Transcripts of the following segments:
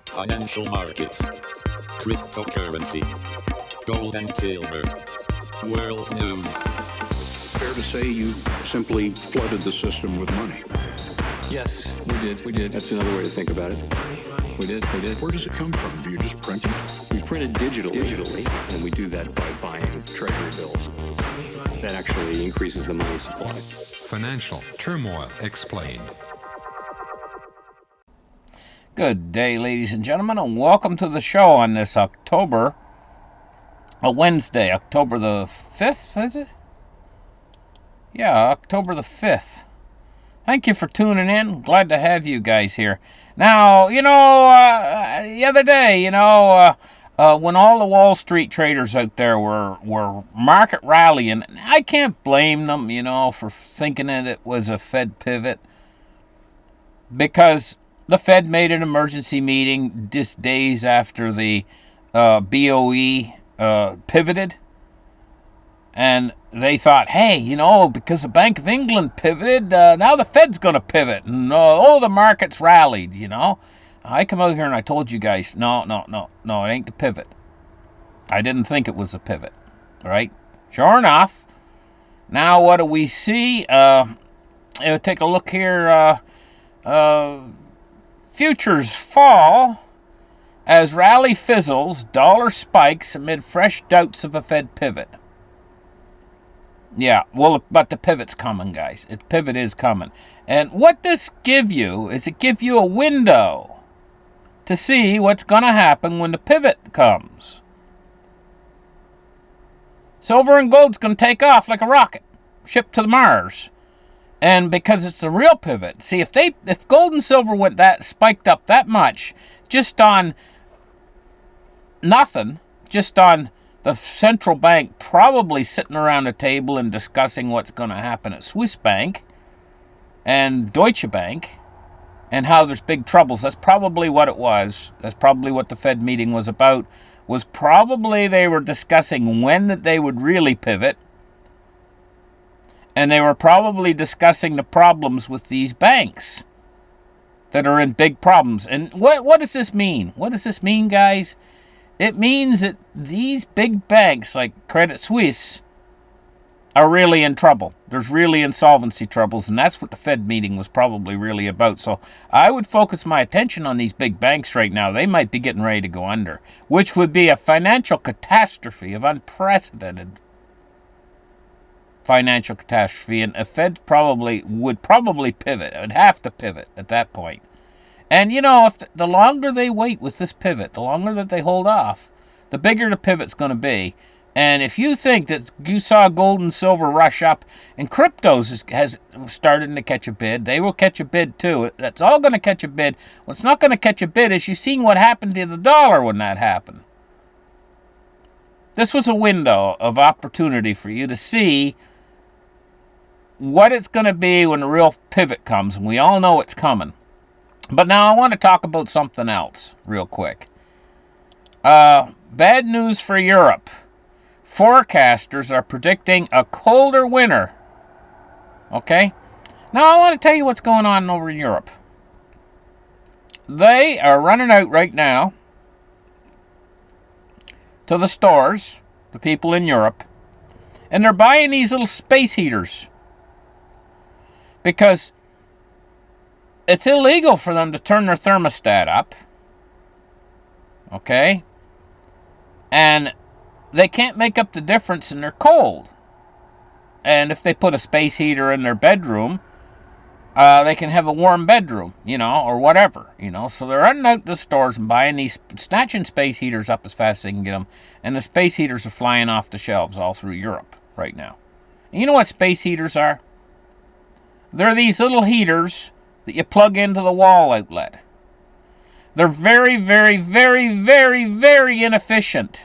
Financial markets, cryptocurrency, gold and silver, world news. Fair to say you simply flooded the system with money. Yes, we did. We did. That's another way to think about it. We did. We did. Where does it come from? Do you just print it? We print it digitally, and we do that by buying treasury bills. That actually increases the money supply. Financial Turmoil Explained. Good day, ladies and gentlemen, and welcome to the show on this Wednesday, October the 5th, is it? Yeah, October the 5th. Thank you for tuning in. Glad to have you guys here. Now, the other day, when all the Wall Street traders out there were market rallying, I can't blame them, for thinking that it was a Fed pivot, because the Fed made an emergency meeting just days after the BOE pivoted. And they thought, hey, because the Bank of England pivoted, now the Fed's going to pivot. And the markets rallied, I come out here and I told you guys, no, it ain't the pivot. I didn't think it was a pivot, right? Sure enough, now what do we see? Take a look here. Futures fall as rally fizzles, dollar spikes amid fresh doubts of a Fed pivot. Yeah, well, but the pivot's coming, guys. The pivot is coming. And what this give you is it give you a window to see what's going to happen when the pivot comes. Silver and gold's going to take off like a rocket, shipped to Mars. And because it's the real pivot, see, if gold and silver spiked up that much, just on nothing, just on the central bank probably sitting around a table and discussing what's going to happen at Swiss Bank and Deutsche Bank and how there's big troubles. That's probably what it was. That's probably what the Fed meeting was about. Was probably they were discussing when that they would really pivot. And they were probably discussing the problems with these banks that are in big problems. And what does this mean? What does this mean, guys? It means that these big banks like Credit Suisse are really in trouble. There's really insolvency troubles, and that's what the Fed meeting was probably really about. So I would focus my attention on these big banks right now. They might be getting ready to go under, which would be a financial catastrophe of unprecedented financial catastrophe, and the Fed would probably pivot. It would have to pivot at that point. And if the longer they wait with this pivot, the longer that they hold off, the bigger the pivot's going to be. And if you think that you saw gold and silver rush up, and cryptos has started to catch a bid, they will catch a bid too. That's all going to catch a bid. What's not going to catch a bid is you've seen what happened to the dollar when that happened. This was a window of opportunity for you to see what it's going to be when the real pivot comes, and we all know it's coming. But now I want to talk about something else real quick. Bad news for Europe. Forecasters are predicting a colder winter. Okay? Now I want to tell you what's going on over in Europe. They are running out right now to the stores, the people in Europe, and they're buying these little space heaters. Because it's illegal for them to turn their thermostat up. Okay? And they can't make up the difference and they're cold. And if they put a space heater in their bedroom, they can have a warm bedroom, or whatever, So they're running out to the stores and snatching space heaters up as fast as they can get them. And the space heaters are flying off the shelves all through Europe right now. And you know what space heaters are? They're these little heaters that you plug into the wall outlet. They're very, very, very, very, very inefficient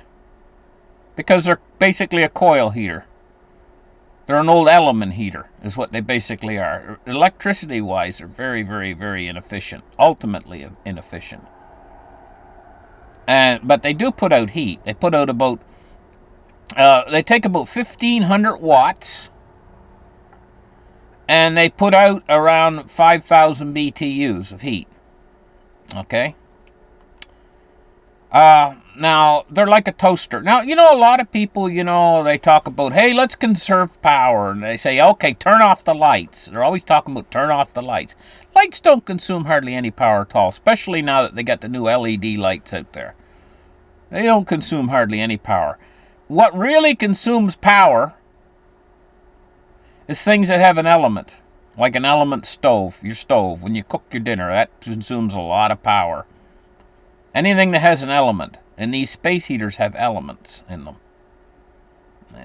because they're basically a coil heater. They're an old element heater is what they basically are. Electricity-wise, they're very, very, very inefficient, ultimately inefficient. But they do put out heat. They put out they take about 1,500 watts, and they put out around 5,000 BTUs of heat. Okay? Now, they're like a toaster. Now, a lot of people, they talk about, hey, let's conserve power. And they say, okay, turn off the lights. They're always talking about turn off the lights. Lights don't consume hardly any power at all, especially now that they got the new LED lights out there. They don't consume hardly any power. What really consumes power is things that have an element, like an element stove, your stove. When you cook your dinner, that consumes a lot of power. Anything that has an element, and these space heaters have elements in them.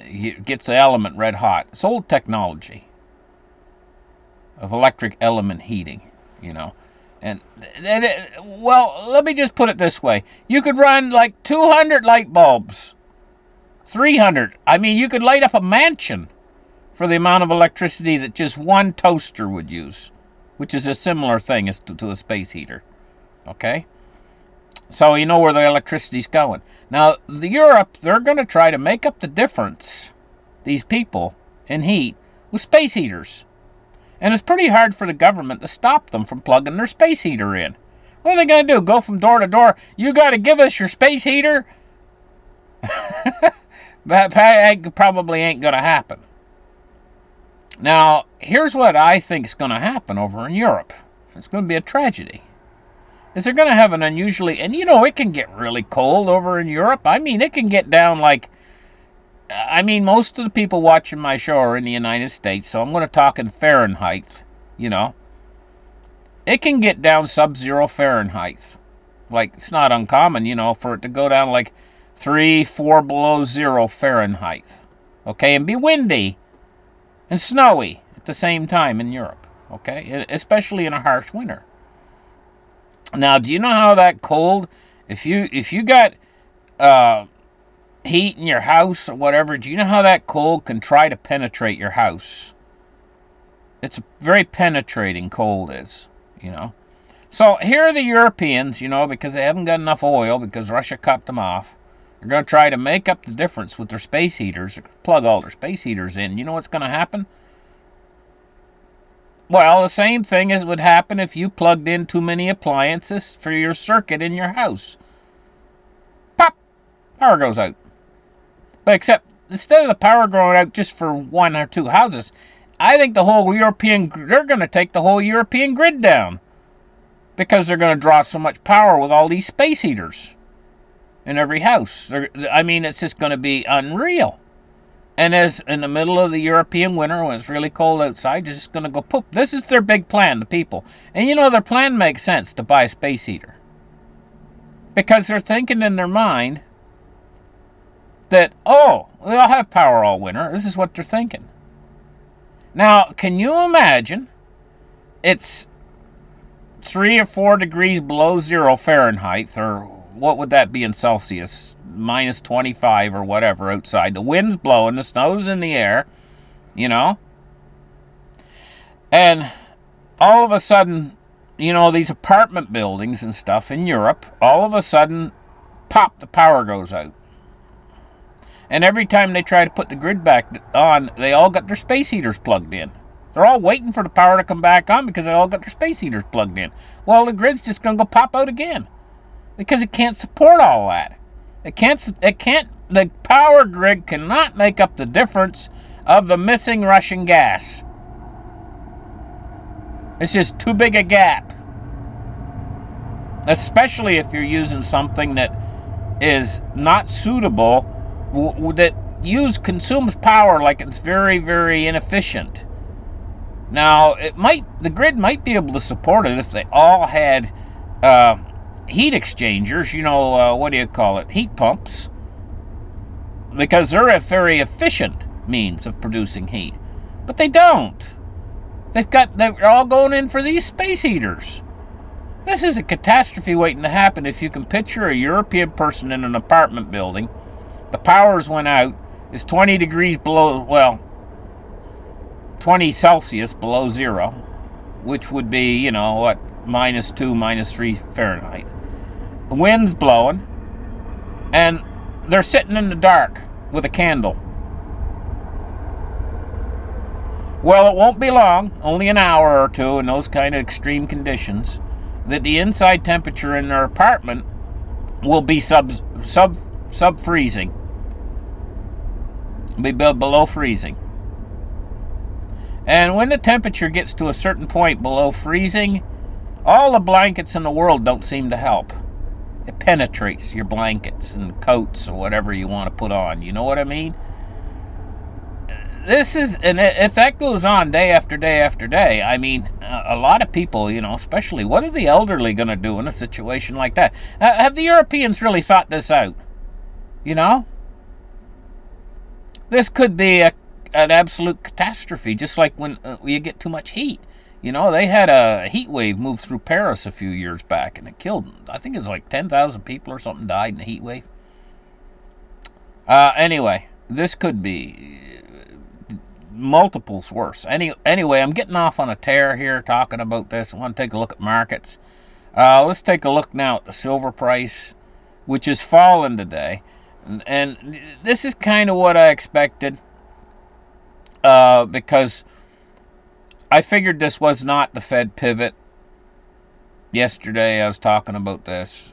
It gets the element red hot. It's old technology of electric element heating, And, well, let me just put it this way. You could run like 200 light bulbs, 300. I mean, you could light up a mansion for the amount of electricity that just one toaster would use, which is a similar thing as to a space heater. Okay? So you know where the electricity's going. Now, Europe, they're going to try to make up the difference, these people, in heat, with space heaters. And it's pretty hard for the government to stop them from plugging their space heater in. What are they going to do? Go from door to door? You got to give us your space heater? That probably ain't going to happen. Now, here's what I think is going to happen over in Europe. It's going to be a tragedy. Is they're going to have an unusually... And it can get really cold over in Europe. I mean, it can get down like... most of the people watching my show are in the United States, so I'm going to talk in Fahrenheit, It can get down sub-zero Fahrenheit. Like, it's not uncommon, for it to go down like 3, 4 below zero Fahrenheit. Okay, and be windy and snowy at the same time in Europe. Okay, especially in a harsh winter. Now, do you know how that cold, if you got heat in your house or whatever, do you know how that cold can try to penetrate your house? It's a very penetrating cold is, So here are the Europeans, because they haven't got enough oil because Russia cut them off. They're going to try to make up the difference with their space heaters, plug all their space heaters in. You know what's going to happen? Well, the same thing as would happen if you plugged in too many appliances for your circuit in your house. Pop! Power goes out. But except, instead of the power going out just for 1 or 2 houses, I think they're going to take the whole European grid down. Because they're going to draw so much power with all these space heaters in every house. It's just going to be unreal. And as in the middle of the European winter, when it's really cold outside, it's just going to go poop. This is their big plan, the people. And their plan makes sense to buy a space heater. Because they're thinking in their mind that, we'll have power all winter. This is what they're thinking. Now, can you imagine it's 3 or 4 degrees below zero Fahrenheit, or what would that be in Celsius? Minus 25 or whatever outside. The wind's blowing, the snow's in the air, And all of a sudden, these apartment buildings and stuff in Europe, all of a sudden, pop, the power goes out. And every time they try to put the grid back on, they all got their space heaters plugged in. They're all waiting for the power to come back on because they all got their space heaters plugged in. Well, the grid's just going to go pop out again because it can't support all that. The power grid cannot make up the difference of the missing Russian gas. It's just too big a gap. Especially if you're using something that is not suitable, that consumes power like it's very, very inefficient. Now, the grid might be able to support it if they all had heat exchangers, heat pumps, because they're a very efficient means of producing heat. But they don't. They're all going in for these space heaters. This is a catastrophe waiting to happen. If you can picture a European person in an apartment building, the powers went out, it's 20 degrees below, 20 Celsius below zero, which would be, minus 2, minus 3 Fahrenheit. The wind's blowing, and they're sitting in the dark with a candle. Well, it won't be long, only an hour or two in those kind of extreme conditions, that the inside temperature in their apartment will be sub freezing. Be below freezing. And when the temperature gets to a certain point below freezing, all the blankets in the world don't seem to help. It penetrates your blankets and coats or whatever you want to put on. You know what I mean? That goes on day after day after day. I mean, a lot of people, especially, what are the elderly going to do in a situation like that? Have the Europeans really thought this out? This could be an absolute catastrophe, just like when you get too much heat. They had a heat wave move through Paris a few years back, and it killed, I think it was like 10,000 people or something died in the heat wave. Anyway, this could be multiples worse. Anyway, I'm getting off on a tear here talking about this. I want to take a look at markets. Let's take a look now at the silver price, which has fallen today. And this is kind of what I expected, because I figured this was not the Fed pivot. Yesterday I was talking about this,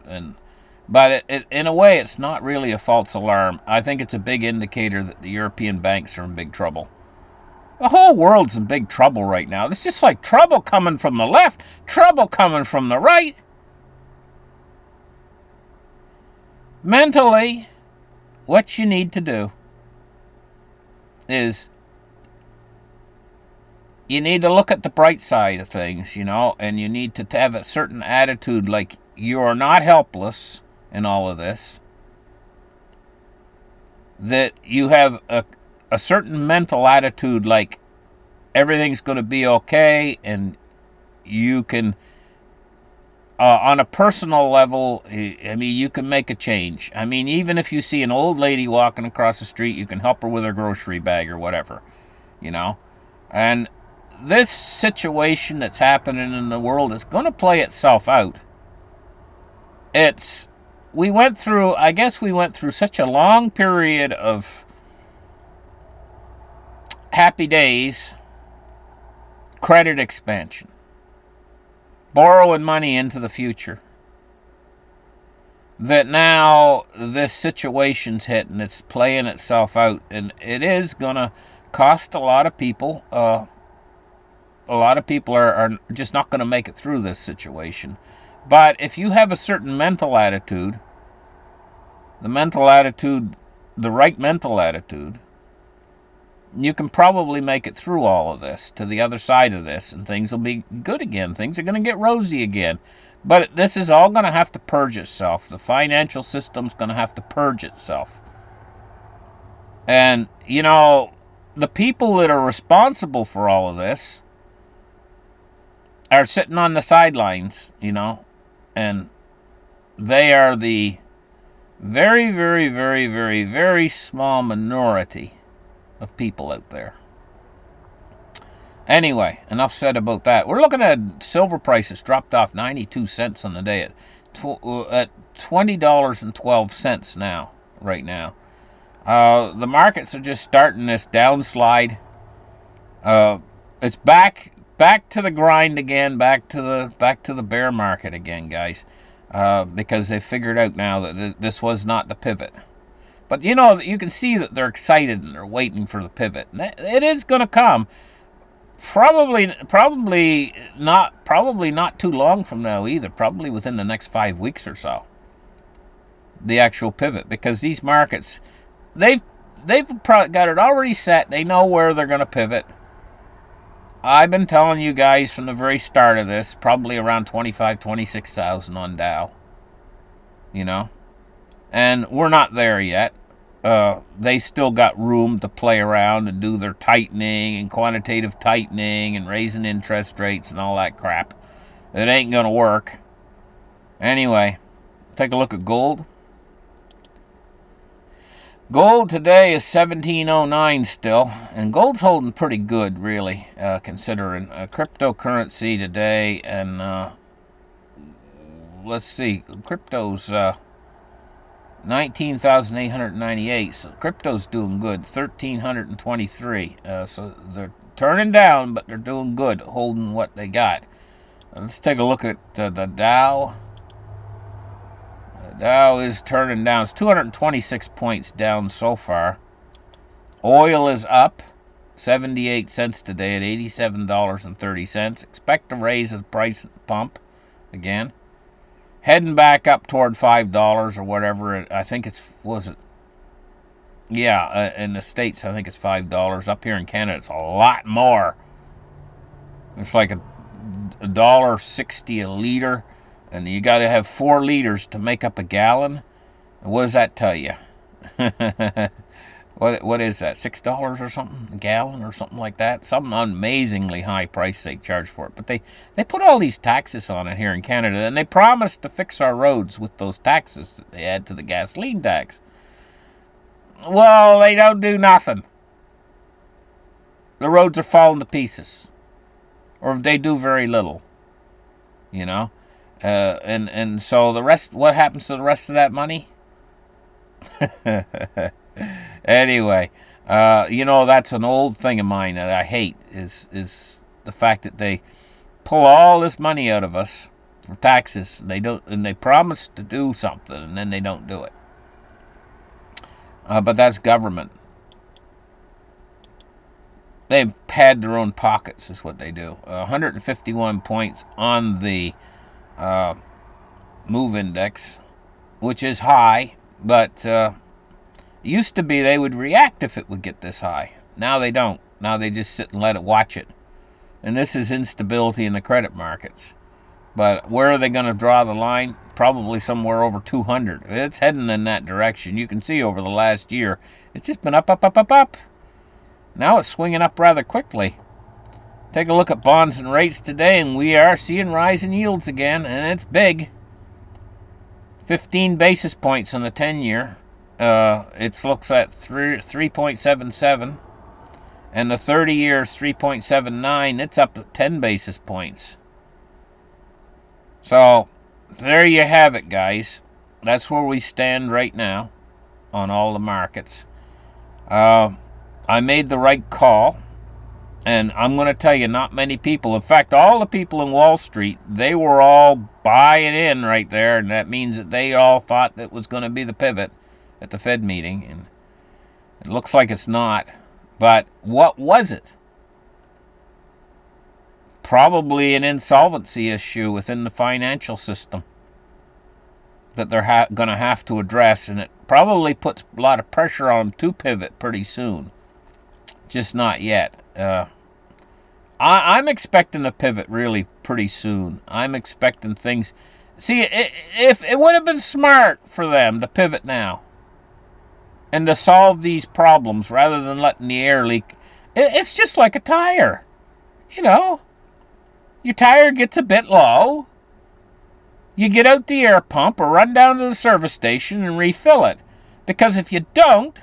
but in a way it's not really a false alarm. I think it's a big indicator that the European banks are in big trouble. The whole world's in big trouble right now. It's just like trouble coming from the left, trouble coming from the right. Mentally, what you need to do is you need to look at the bright side of things, and you need to have a certain attitude like you are not helpless in all of this, that you have a certain mental attitude like everything's going to be okay, and you can, on a personal level, you can make a change. Even if you see an old lady walking across the street, you can help her with her grocery bag or whatever, and this situation that's happening in the world is going to play itself out. We went through such a long period of happy days, credit expansion, borrowing money into the future, that now this situation's hit and it's playing itself out, and it is going to cost a lot of people. A lot of people are just not going to make it through this situation. But if you have a certain mental attitude, the right mental attitude, you can probably make it through all of this, to the other side of this, and things will be good again. Things are going to get rosy again. But this is all going to have to purge itself. The financial system's going to have to purge itself. And, the people that are responsible for all of this are sitting on the sidelines, and they are the very, very, very, very, very small minority of people out there. Anyway, enough said about that. We're looking at silver prices dropped off 92 cents on the day at $20.12 now, right now. The markets are just starting this downslide. It's back to the grind again, back to the bear market again, guys, because they figured out now that this was not the pivot. But you can see that they're excited and they're waiting for the pivot. And it is going to come. Probably not too long from now either. Probably within the next 5 weeks or so. The actual pivot, because these markets, they've got it already set. They know where they're going to pivot. I've been telling you guys from the very start of this, probably around 26,000 on Dow. And we're not there yet. They still got room to play around and do their tightening and quantitative tightening and raising interest rates and all that crap. It ain't going to work. Anyway, take a look at gold. Gold today is $17.09 still, and gold's holding pretty good, really, considering cryptocurrency today. And let's see, crypto's 19,898. So crypto's doing good, 1,323. So they're turning down, but they're doing good, holding what they got. Let's take a look at the Dow. Dow is turning down. It's 226 points down so far. Oil is up 78 cents today at $87.30. Expect a raise of the price at the pump again. Heading back up toward $5 or whatever. I think it's, in the States, I think it's $5. Up here in Canada, it's a lot more. It's like $1.60 a liter, and you got to have 4 liters to make up a gallon. What does that tell you? What is that? $6 or something a gallon or something like that? Some amazingly high price they charge for it. But they put all these taxes on it here in Canada, and they promised to fix our roads with those taxes that they add to the gasoline tax. Well, they don't do nothing. The roads are falling to pieces, or they do very little. You know, and so the rest. What happens to the rest of that money? Anyway, that's an old thing of mine that I hate is the fact that they pull all this money out of us for taxes. They don't, and they promise to do something, and then they don't do it. But that's government. They pad their own pockets, is what they do. 151 points on the MOVE index, which is high, but it used to be they would react if it would get this high. Now they don't. Now they just sit and let it watch it. And this is instability in the credit markets. But where are they going to draw the line? Probably somewhere over 200. It's heading in that direction. You can see over the last year, it's just been up, up, up, up, up. Now it's swinging up rather quickly. Take a look at bonds and rates today, and we are seeing rising yields again, and it's big. 15 basis points on the 10-year. It looks at 3.77, and the 30-year is 3.79. It's up 10 basis points. So there you have it, guys. That's where we stand right now on all the markets. I made the right call, and I'm going to tell you, not many people, in fact, all the people in Wall Street, they were all buying in right there, and that means that they all thought that was going to be the pivot at the Fed meeting, and it looks like it's not. But what was it? Probably an insolvency issue within the financial system that they're going to have to address, and it probably puts a lot of pressure on them to pivot pretty soon. Just not yet. I'm expecting a pivot really pretty soon. I'm expecting things. See, if it would have been smart for them to pivot now and to solve these problems rather than letting the air leak. It's just like a tire. You know, your tire gets a bit low. You get out the air pump or run down to the service station and refill it. Because if you don't,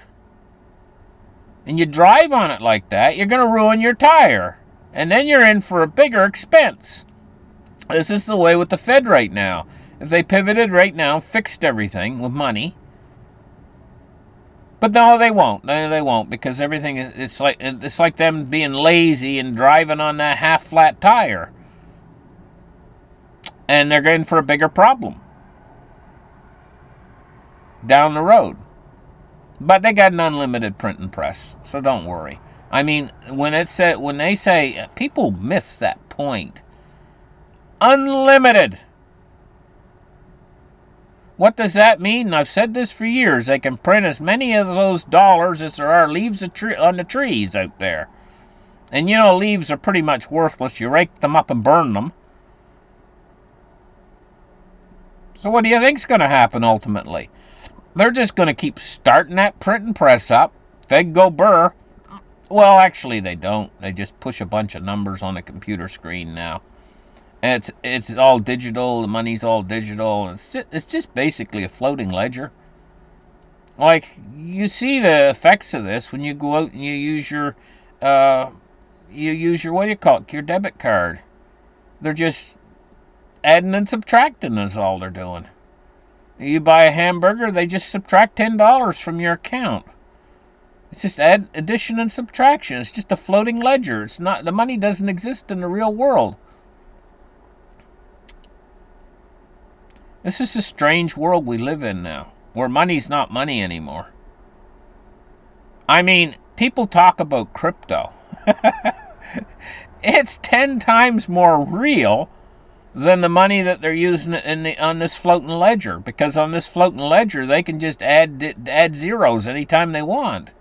and you drive on it like that, you're going to ruin your tire. And then you're in for a bigger expense. This is the way with the Fed right now. If they pivoted right now, fixed everything with money. But no, they won't. No, they won't, because everything, it's like them being lazy and driving on that half-flat tire. And they're going for a bigger problem down the road. But they got an unlimited printing press, so don't worry. I mean, when they say, people miss that point. Unlimited. What does that mean? And I've said this for years. They can print as many of those dollars as there are leaves on the trees out there. And you know, leaves are pretty much worthless. You rake them up and burn them. So what do you think's going to happen ultimately? They're just going to keep starting that printing press up. Fed go burr. Well, actually, they don't. They just push a bunch of numbers on a computer screen now. And it's all digital. The money's all digital. It's just basically a floating ledger. Like, you see the effects of this when you go out and you use your what do you call it? Your debit card. They're just adding and subtracting is all they're doing. You buy a hamburger, they just subtract $10 from your account. It's just addition and subtraction. It's just a floating ledger. It's not, the money doesn't exist in the real world. This is a strange world we live in now, where money's not money anymore. I mean, people talk about crypto. It's 10 times more real than the money that they're using on this floating ledger, because on this floating ledger they can just add zeros anytime they want.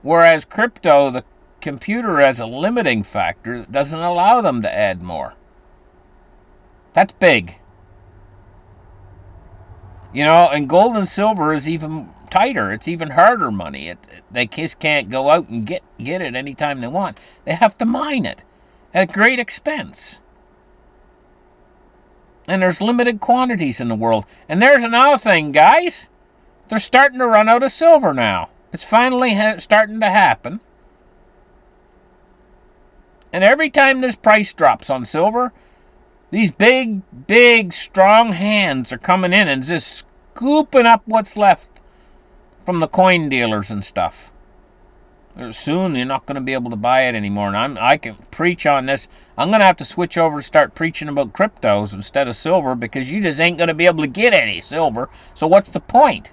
Whereas crypto, the computer has a limiting factor that doesn't allow them to add more. That's big. You know, and gold and silver is even tighter. It's even harder money. They just can't go out and get it anytime they want. They have to mine it at great expense. And there's limited quantities in the world. And there's another thing, guys. They're starting to run out of silver now. It's finally starting to happen. And every time this price drops on silver, these big, strong hands are coming in and just scooping up what's left from the coin dealers and stuff. Soon you're not going to be able to buy it anymore. And I can preach on this. I'm going to have to switch over to start preaching about cryptos instead of silver, because you just ain't going to be able to get any silver. So what's the point?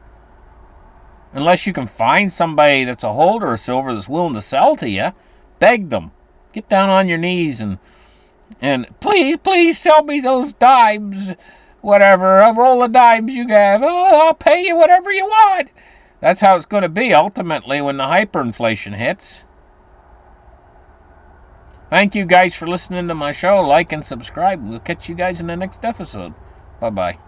Unless you can find somebody that's a holder of silver that's willing to sell to you, beg them. Get down on your knees and please sell me those dimes, whatever, a roll of dimes you have. Oh, I'll pay you whatever you want. That's how it's going to be ultimately when the hyperinflation hits. Thank you guys for listening to my show. Like and subscribe. We'll catch you guys in the next episode. Bye-bye.